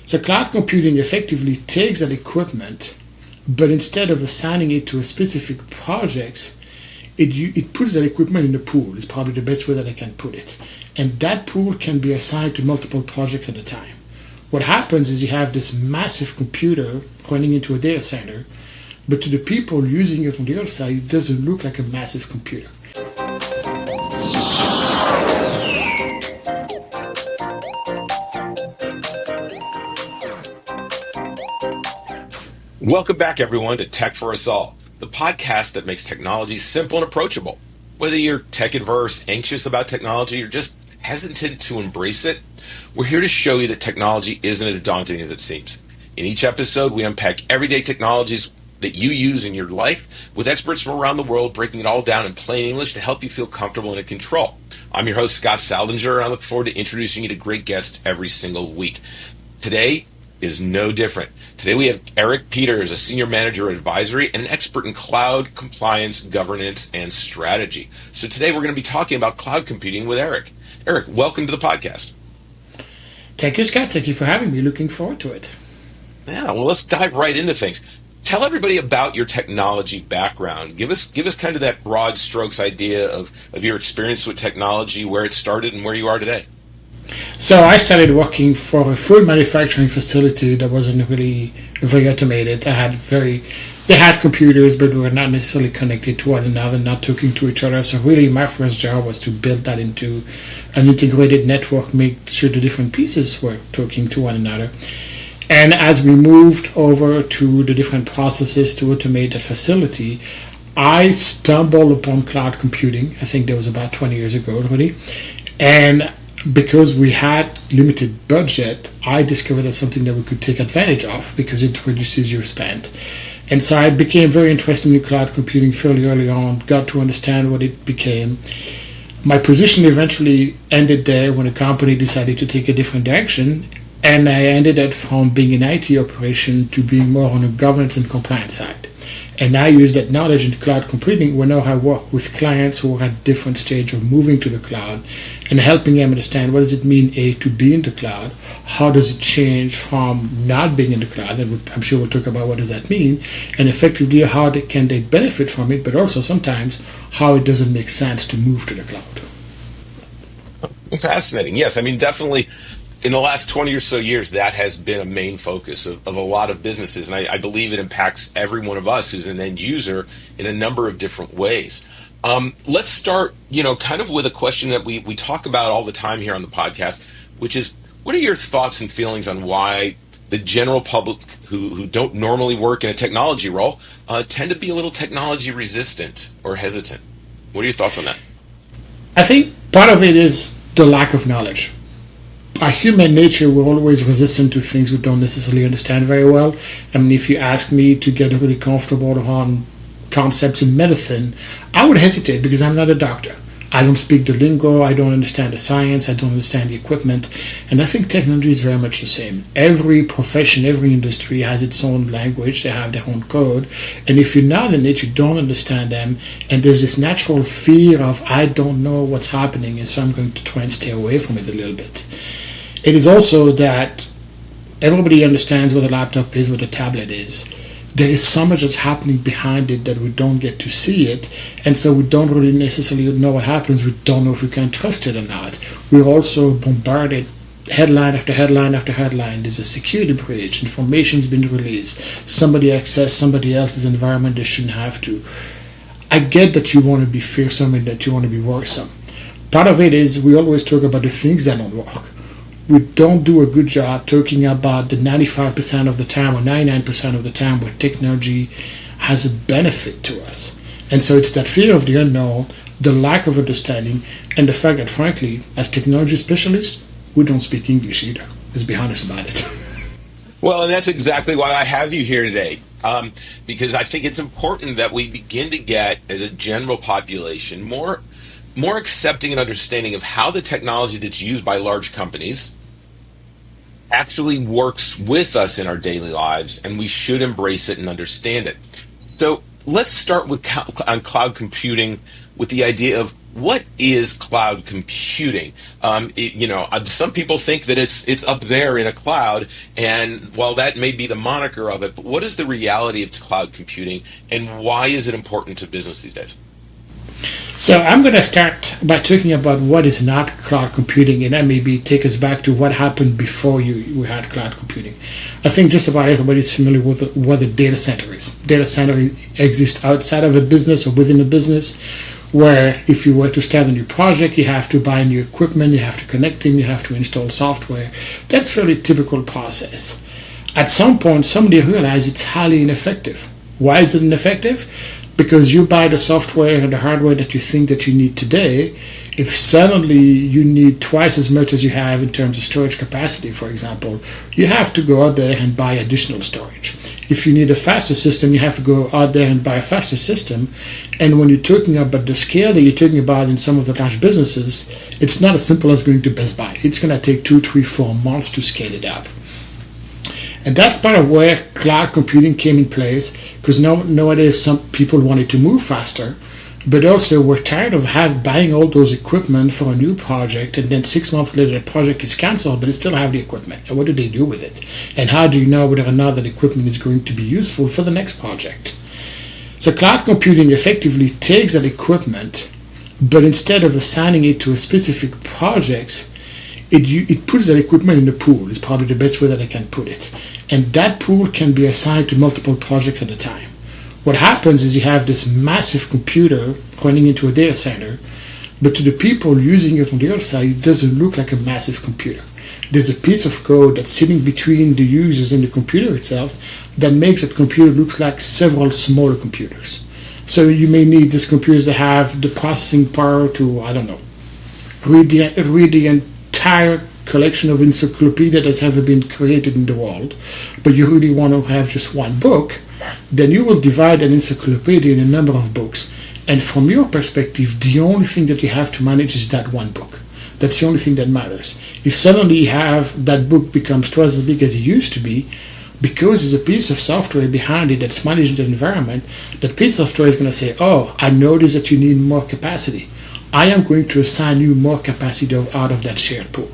So cloud computing effectively takes that equipment, but instead of assigning it to a specific projects, it puts that equipment in a pool. Is probably the best way that I can put it. And that pool can be assigned to multiple projects at a time. What happens is you have this massive computer running into a data center, but to the people using it on the other side, it doesn't look like a massive computer. Welcome back, everyone, to Tech for Us All, the podcast that makes technology simple and approachable. Whether you're tech-averse, anxious about technology, or just hesitant to embrace it, we're here to show you that technology isn't as daunting as it seems. In each episode, we unpack everyday technologies that you use in your life with experts from around the world, breaking it all down in plain English to help you feel comfortable and in control. I'm your host, Scott Saldinger, and I look forward to introducing you to great guests every single week. Today is no different. Today we have Eric Peeters, a senior manager of advisory and an expert in cloud compliance, governance, and strategy. So today we're going to be talking about cloud computing with Eric. Eric, welcome to the podcast. Thank you, Scott. Thank you for having me. Looking forward to it. Yeah, well, let's dive right into things. Tell everybody about your technology background. Give us kind of that broad strokes idea of your experience with technology, where it started and where you are today. So I started working for a food manufacturing facility that wasn't really very automated. They had computers, but we were not necessarily connected to one another, not talking to each other. So really my first job was to build that into an integrated network, make sure the different pieces were talking to one another. And as we moved over to the different processes to automate that facility, I stumbled upon cloud computing. I think that was about 20 years ago already. And because we had limited budget, I discovered that's something that we could take advantage of because it reduces your spend. And so I became very interested in cloud computing fairly early on, got to understand what it became. My position eventually ended there when the company decided to take a different direction, and I ended up from being in IT operation to being more on the governance and compliance side. And I use that knowledge in cloud computing when now I work with clients who are at different stage of moving to the cloud and helping them understand what does it mean, to be in the cloud, how does it change from not being in the cloud, and I'm sure we'll talk about what does that mean, and effectively how can they benefit from it, but also sometimes how it doesn't make sense to move to the cloud. Fascinating. Yes, I mean, definitely. In the last 20 or so years, that has been a main focus of a lot of businesses, and I believe it impacts every one of us who's an end user in a number of different ways. Let's start, kind of with a question that we talk about all the time here on the podcast, which is, what are your thoughts and feelings on why the general public who don't normally work in a technology role tend to be a little technology resistant or hesitant? What are your thoughts on that? I think part of it is the lack of knowledge. Our human nature, we're always resistant to things we don't necessarily understand very well. I mean, if you ask me to get really comfortable on concepts in medicine, I would hesitate because I'm not a doctor. I don't speak the lingo, I don't understand the science, I don't understand the equipment, and I think technology is very much the same. Every profession, every industry has its own language, they have their own code, and if you're not in it, you don't understand them, and there's this natural fear of, I don't know what's happening, and so I'm going to try and stay away from it a little bit. It is also that everybody understands what a laptop is, what a tablet is. There is so much that's happening behind it that we don't get to see it, and so we don't really necessarily know what happens. We don't know if we can trust it or not. We're also bombarded headline after headline after headline. There's a security breach, information's been released, somebody accessed somebody else's environment they shouldn't have to. I get that you want to be fearsome and that you want to be worrisome. Part of it is we always talk about the things that don't work. We don't do a good job talking about the 95% of the time or 99% of the time where technology has a benefit to us. And so it's that fear of the unknown, the lack of understanding, and the fact that, frankly, as technology specialists, we don't speak English either. Let's be honest about it. Well, and that's exactly why I have you here today, because I think it's important that we begin to get, as a general population, more accepting and understanding of how the technology that's used by large companies actually works with us in our daily lives, and we should embrace it and understand it. So let's start with on cloud computing with the idea of what is cloud computing. Some people think that it's up there in a cloud, and while that may be the moniker of it, but what is the reality of cloud computing, and why is it important to business these days? So I'm going to start by talking about what is not cloud computing, and then maybe take us back to what happened before you had cloud computing. I think just about everybody is familiar with what a data center is. Data center exists outside of a business or within a business, where if you were to start a new project, you have to buy new equipment, you have to connect in, you have to install software. That's a fairly typical process. At some point, somebody realized it's highly ineffective. Why is it ineffective? Because you buy the software and the hardware that you think that you need today. If suddenly you need twice as much as you have in terms of storage capacity, for example, you have to go out there and buy additional storage. If you need a faster system, you have to go out there and buy a faster system. And when you're talking about the scale that you're talking about in some of the large businesses, it's not as simple as going to Best Buy. It's going to take 2, 3, 4 months to scale it up. And that's part of where cloud computing came in place, because nowadays some people wanted to move faster, but also we're tired of buying all those equipment for a new project, and then 6 months later the project is canceled, but they still have the equipment. And what do they do with it? And how do you know whether or not that equipment is going to be useful for the next project? So cloud computing effectively takes that equipment, but instead of assigning it to a specific projects, it puts that equipment in a pool. Is probably the best way that I can put it. And that pool can be assigned to multiple projects at a time. What happens is you have this massive computer running into a data center, but to the people using it on the other side, it doesn't look like a massive computer. There's a piece of code that's sitting between the users and the computer itself that makes that computer look like several smaller computers. So you may need these computers to have the processing power to, I don't know, read the entire collection of encyclopedia that's ever been created in the world, but you really want to have just one book, then you will divide an encyclopedia in a number of books. And from your perspective, the only thing that you have to manage is that one book. That's the only thing that matters. If suddenly you have that book becomes twice as big as it used to be, because there's a piece of software behind it that's managing the environment, that piece of software is going to say, oh, I noticed that you need more capacity. I am going to assign you more capacity out of that shared pool.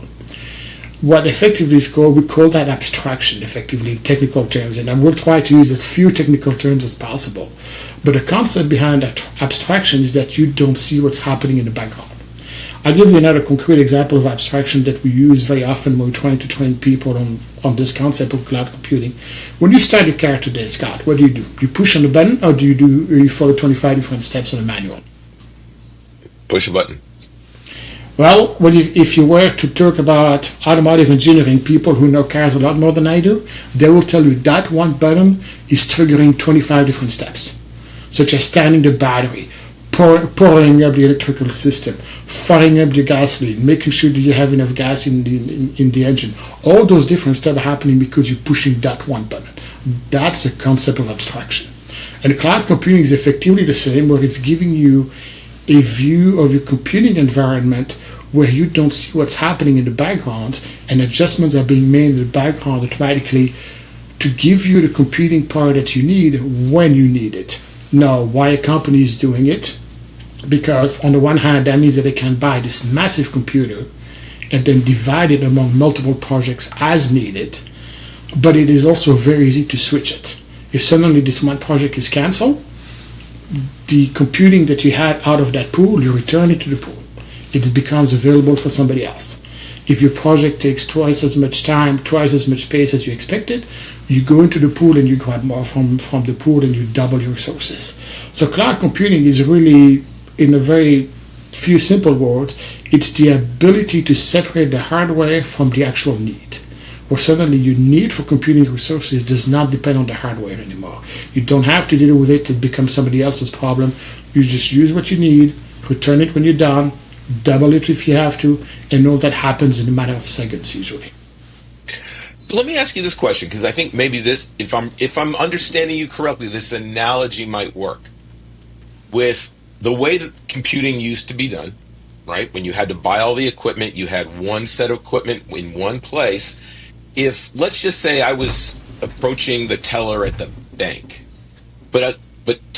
What effectively is called, we call that abstraction, effectively, in technical terms, and I will try to use as few technical terms as possible. But the concept behind abstraction is that you don't see what's happening in the background. I'll give you another concrete example of abstraction that we use very often when we're trying to train people on this concept of cloud computing. When you start your car today, Scott, what do? You push on the button, or do you follow 25 different steps on the manual? Push a button. Well, if you were to talk about automotive engineering, people who know cars a lot more than I do, they will tell you that one button is triggering 25 different steps, such as starting the battery, pouring up the electrical system, firing up the gasoline, making sure that you have enough gas in the engine. All those different steps are happening because you're pushing that one button. That's a concept of abstraction. And cloud computing is effectively the same, where it's giving you a view of your computing environment where you don't see what's happening in the background, and adjustments are being made in the background automatically to give you the computing power that you need when you need it. Now, why a company is doing it? Because on the one hand, that means that they can buy this massive computer and then divide it among multiple projects as needed, but it is also very easy to switch it. If suddenly this one project is canceled, the computing that you had out of that pool, you return it to the pool. It becomes available for somebody else. If your project takes twice as much time, twice as much space as you expected, you go into the pool and you grab more from the pool and you double your resources. So cloud computing is really, in a very few simple words, it's the ability to separate the hardware from the actual need. Where suddenly your need for computing resources does not depend on the hardware anymore. You don't have to deal with it. It becomes somebody else's problem. You just use what you need, return it when you're done, double it if you have to, and all that happens in a matter of seconds usually. So let me ask you this question, because I think maybe this, if I'm understanding you correctly, this analogy might work. With the way that computing used to be done, right? When you had to buy all the equipment, you had one set of equipment in one place. If, let's just say I was approaching the teller at the bank, but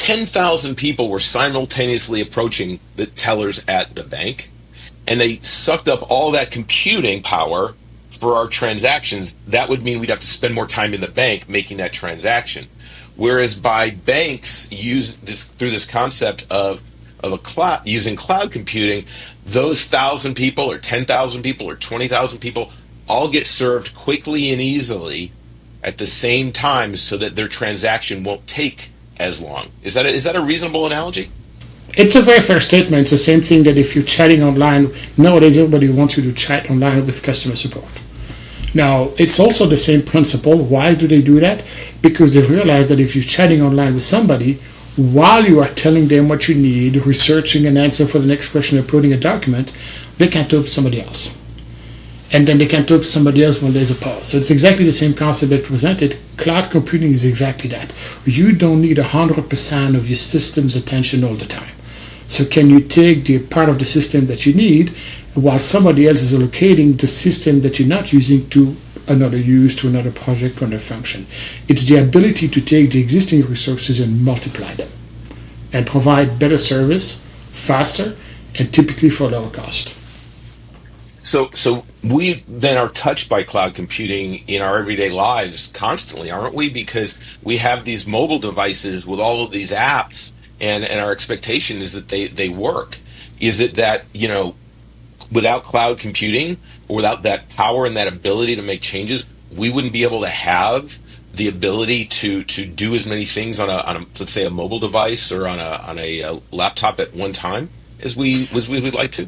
10,000 people were simultaneously approaching the tellers at the bank, and they sucked up all that computing power for our transactions, that would mean we'd have to spend more time in the bank making that transaction. Whereas by banks through this concept of a cloud, using cloud computing, those 1,000 people or 10,000 people or 20,000 people all get served quickly and easily at the same time, so that their transaction won't take as long. Is that a reasonable analogy? It's a very fair statement. It's the same thing that if you're chatting online, nowadays everybody wants you to chat online with customer support. Now, it's also the same principle. Why do they do that? Because they've realized that if you're chatting online with somebody, while you are telling them what you need, researching an answer for the next question, uploading a document, they can talk to somebody else. And then they can talk to somebody else when there's a pause. So it's exactly the same concept that presented. Cloud computing is exactly that. You don't need 100% of your system's attention all the time. So can you take the part of the system that you need, while somebody else is allocating the system that you're not using to another use, to another project, to another function? It's the ability to take the existing resources and multiply them and provide better service, faster, and typically for lower cost. So we then are touched by cloud computing in our everyday lives constantly, aren't we? Because we have these mobile devices with all of these apps, and our expectation is that they work. Is it that, without cloud computing, or without that power and that ability to make changes, we wouldn't be able to have the ability to do as many things on a let's say a mobile device or on a laptop at one time as we'd like to?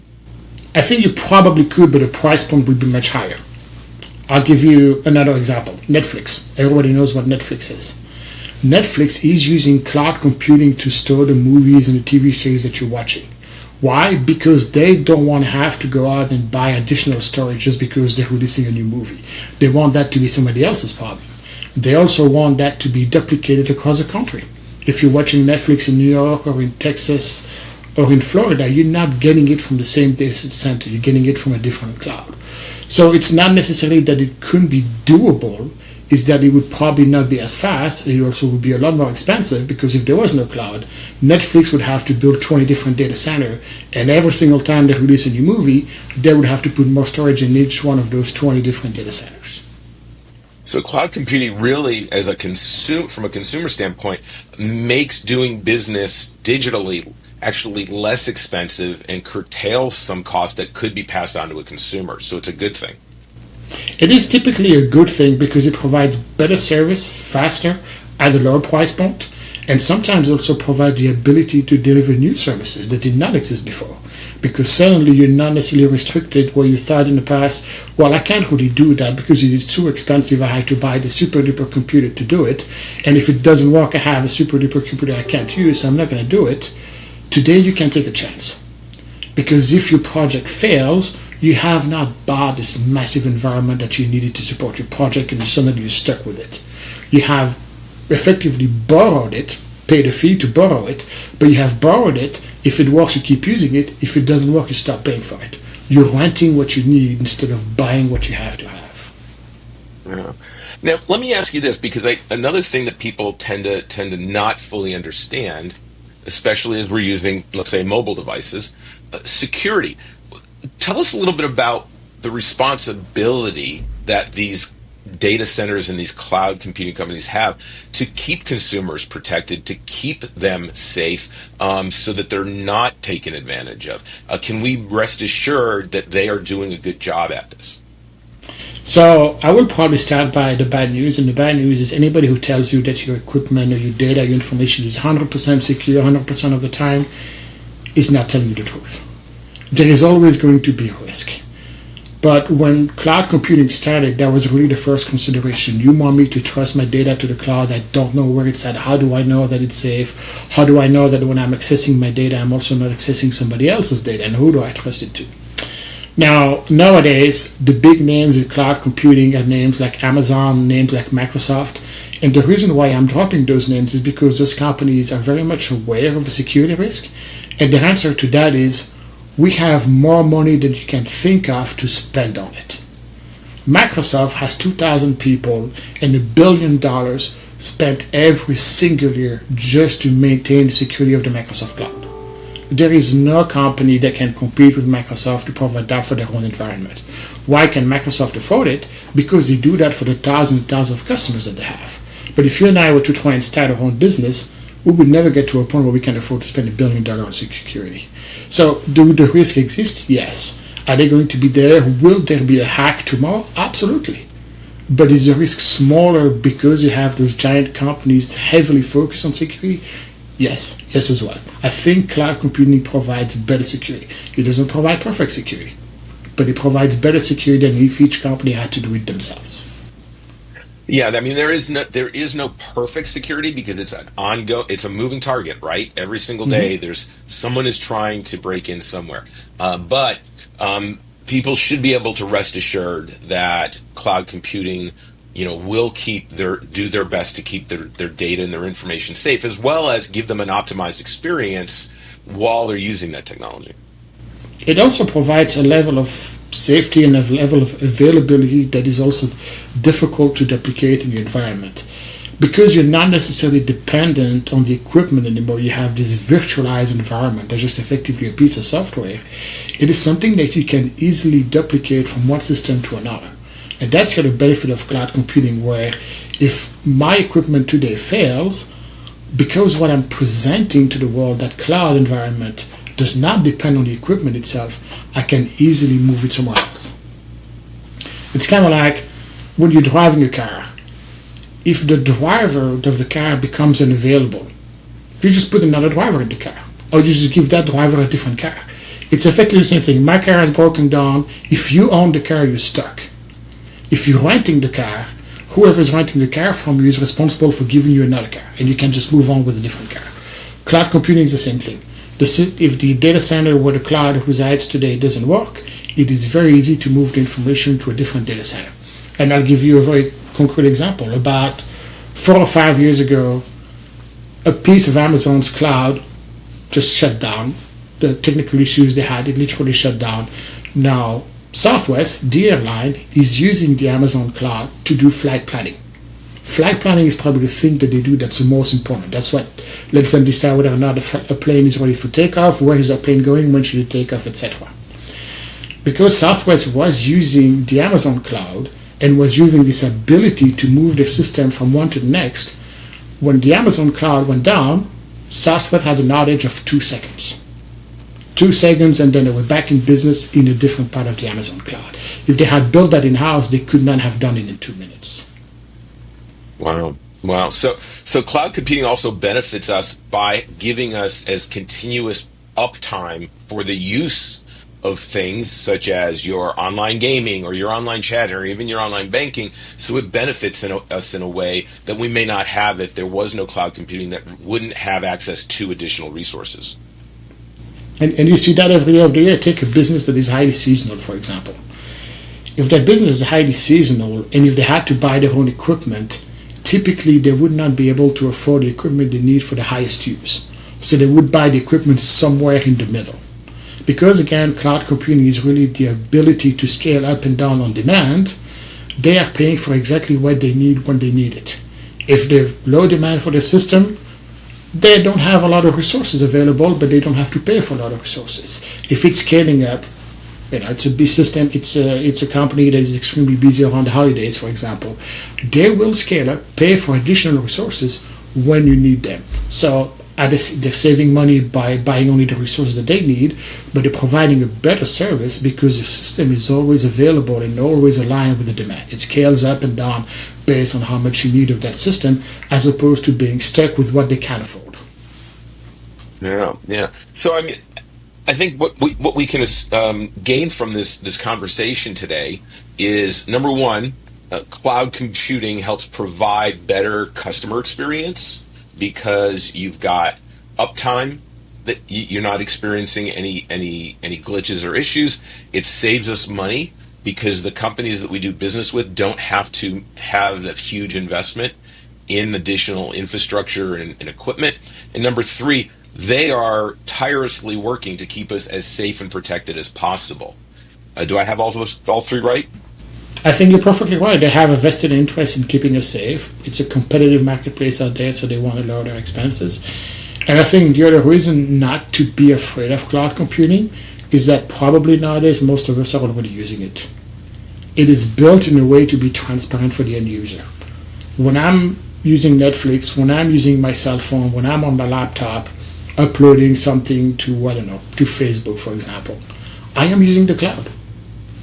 I think you probably could, but the price point would be much higher. I'll give you another example. Netflix. Everybody knows what Netflix is. Netflix is using cloud computing to store the movies and the TV series that you're watching. Why? Because they don't want to have to go out and buy additional storage just because they're releasing a new movie. They want that to be somebody else's problem. They also want that to be duplicated across the country. If you're watching Netflix in New York or in Texas or in Florida, you're not getting it from the same data center. You're getting it from a different cloud. So it's not necessarily that it couldn't be doable, it's that it would probably not be as fast. It also would be a lot more expensive, because if there was no cloud, Netflix would have to build 20 different data centers, and every single time they release a new movie, they would have to put more storage in each one of those 20 different data centers. So cloud computing really, from a consumer standpoint, makes doing business digitally actually less expensive and curtails some cost that could be passed on to a consumer. So it's a good thing. It is typically a good thing because it provides better service, faster, at a lower price point, and sometimes also provide the ability to deliver new services that did not exist before. Because suddenly you're not necessarily restricted where you thought in the past, well, I can't really do that because it is too expensive. I have to buy the super duper computer to do it. And if it doesn't work, I have a super duper computer I can't use, so I'm not going to do it. Today you can take a chance. Because if your project fails, you have not bought this massive environment that you needed to support your project, and suddenly you're stuck with it. You have effectively borrowed it, paid a fee to borrow it, but you have borrowed it. If it works, you keep using it. If it doesn't work, you stop paying for it. You're renting what you need instead of buying what you have to have. Yeah. Now, let me ask you this, because another thing that people tend to not fully understand, especially as we're using, let's say, mobile devices, security. Tell us a little bit about the responsibility that these data centers and these cloud computing companies have to keep consumers protected, to keep them safe, so that they're not taken advantage of. Can we rest assured that they are doing a good job at this? So I will probably start by the bad news, and the bad news is anybody who tells you that your equipment or your data, your information is 100% secure 100% of the time is not telling you the truth. There is always going to be a risk. But when cloud computing started, that was really the first consideration. You want me to trust my data to the cloud? I don't know where it's at. How do I know that it's safe? How do I know that when I'm accessing my data, I'm also not accessing somebody else's data? And who do I trust it to? Now, nowadays, the big names in cloud computing are names like Amazon, names like Microsoft. And the reason why I'm dropping those names is because those companies are very much aware of the security risk. And the answer to that is, we have more money than you can think of to spend on it. Microsoft has 2,000 people and $1 billion spent every single year just to maintain the security of the Microsoft cloud. There is no company that can compete with Microsoft to provide that for their own environment. Why can Microsoft afford it? Because they do that for the thousands and thousands of customers that they have. But if you and I were to try and start our own business, we would never get to a point where we can afford to spend $1 billion on security. So do the risks exist? Yes. Are they going to be there? Will there be a hack tomorrow? Absolutely. But is the risk smaller because you have those giant companies heavily focused on security? Yes as well. I think cloud computing provides better security. It doesn't provide perfect security, but it provides better security than if each company had to do it themselves. Yeah, I mean there is no perfect security because it's a moving target, right? Every single day there's someone is trying to break in somewhere. But people should be able to rest assured that cloud computing will do their best to keep their data and their information safe, as well as give them an optimized experience while they're using that technology. It also provides a level of safety and a level of availability that is also difficult to duplicate in your environment. Because you're not necessarily dependent on the equipment anymore, you have this virtualized environment that's just effectively a piece of software. It is something that you can easily duplicate from one system to another. And that's the benefit of cloud computing, where if my equipment today fails, because what I'm presenting to the world, that cloud environment, does not depend on the equipment itself, I can easily move it somewhere else. It's kind of like when you're driving a car. If the driver of the car becomes unavailable, you just put another driver in the car, or you just give that driver a different car. It's effectively the same thing. My car has broken down. If you own the car, you're stuck. If you're renting the car, whoever is renting the car from you is responsible for giving you another car, and you can just move on with a different car. Cloud computing is the same thing. If the data center where the cloud resides today doesn't work, it is very easy to move the information to a different data center. And I'll give you a very concrete example. About 4 or 5 years ago, a piece of Amazon's cloud just shut down. The technical issues they had, it literally shut down. Now, Southwest, the airline, is using the Amazon cloud to do flight planning. Flight planning is probably the thing that they do that's the most important. That's what lets them decide whether or not a plane is ready for takeoff, where is that plane going, when should it take off, etc. Because Southwest was using the Amazon cloud and was using this ability to move their system from one to the next, when the Amazon cloud went down, Southwest had an outage of 2 seconds. 2 seconds, and then they were back in business in a different part of the Amazon cloud. If they had built that in-house, they could not have done it in 2 minutes. Wow. So cloud computing also benefits us by giving us as continuous uptime for the use of things such as your online gaming or your online chat or even your online banking. So it benefits us in a way that we may not have if there was no cloud computing, that wouldn't have access to additional resources. And you see that every day of the year. Take a business that is highly seasonal, for example. If that business is highly seasonal, and if they had to buy their own equipment, typically they would not be able to afford the equipment they need for the highest use. So they would buy the equipment somewhere in the middle. Because again, cloud computing is really the ability to scale up and down on demand, they are paying for exactly what they need when they need it. If they have low demand for the system, they don't have a lot of resources available, but they don't have to pay for a lot of resources. If it's scaling up, it's a big system, it's a company that is extremely busy around the holidays, for example, they will scale up, pay for additional resources when you need them. So they're saving money by buying only the resources that they need, but they're providing a better service because the system is always available and always aligned with the demand. It scales up and down based on how much you need of that system, as opposed to being stuck with what they can't afford. Yeah. So I think what we can gain from this conversation today is, number one, cloud computing helps provide better customer experience because you've got uptime, that you're not experiencing any glitches or issues. It saves us money because the companies that we do business with don't have to have that huge investment in additional infrastructure and equipment. And number three, they are tirelessly working to keep us as safe and protected as possible. Do I have all three right? I think you're perfectly right. They have a vested interest in keeping us safe. It's a competitive marketplace out there, so they want to lower their expenses. And I think the other reason not to be afraid of cloud computing is that probably nowadays most of us are already using it. It is built in a way to be transparent for the end user. When I'm using Netflix, when I'm using my cell phone, when I'm on my laptop, uploading something to, I don't know, to Facebook, for example, I am using the cloud,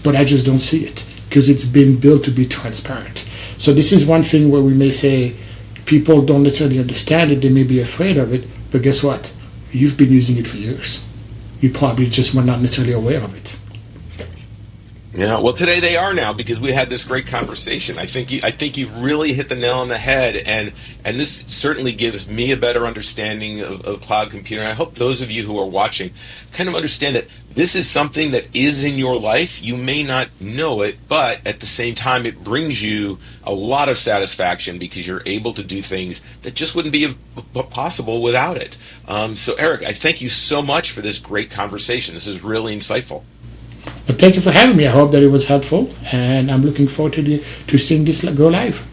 but I just don't see it because it's been built to be transparent. So this is one thing where we may say people don't necessarily understand it, they may be afraid of it, but guess what? You've been using it for years. You probably just were not necessarily aware of it. Yeah, well, today they are now because we had this great conversation. I think you've really hit the nail on the head, and this certainly gives me a better understanding of cloud computing. I hope those of you who are watching kind of understand that this is something that is in your life. You may not know it, but at the same time, it brings you a lot of satisfaction because you're able to do things that just wouldn't be possible without it. So, Eric, I thank you so much for this great conversation. This is really insightful. But thank you for having me. I hope that it was helpful, and I'm looking forward to seeing this go live.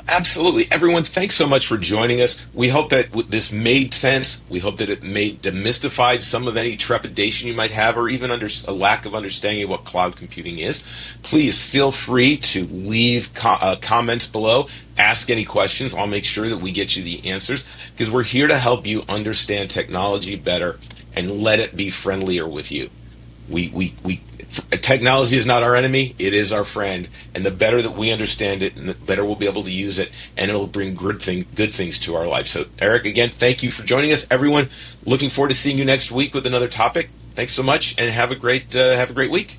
Absolutely. Everyone, thanks so much for joining us. We hope that this made sense. We hope that it demystified some of any trepidation you might have or even a lack of understanding of what cloud computing is. Please feel free to leave comments below. Ask any questions. I'll make sure that we get you the answers because we're here to help you understand technology better and let it be friendlier with you. Technology is not our enemy, it is our friend, and the better that we understand it, and the better we'll be able to use it, and it'll bring good things to our life. So, Eric, again, thank you for joining us. Everyone, looking forward to seeing you next week with another topic. Thanks so much, and have a great week.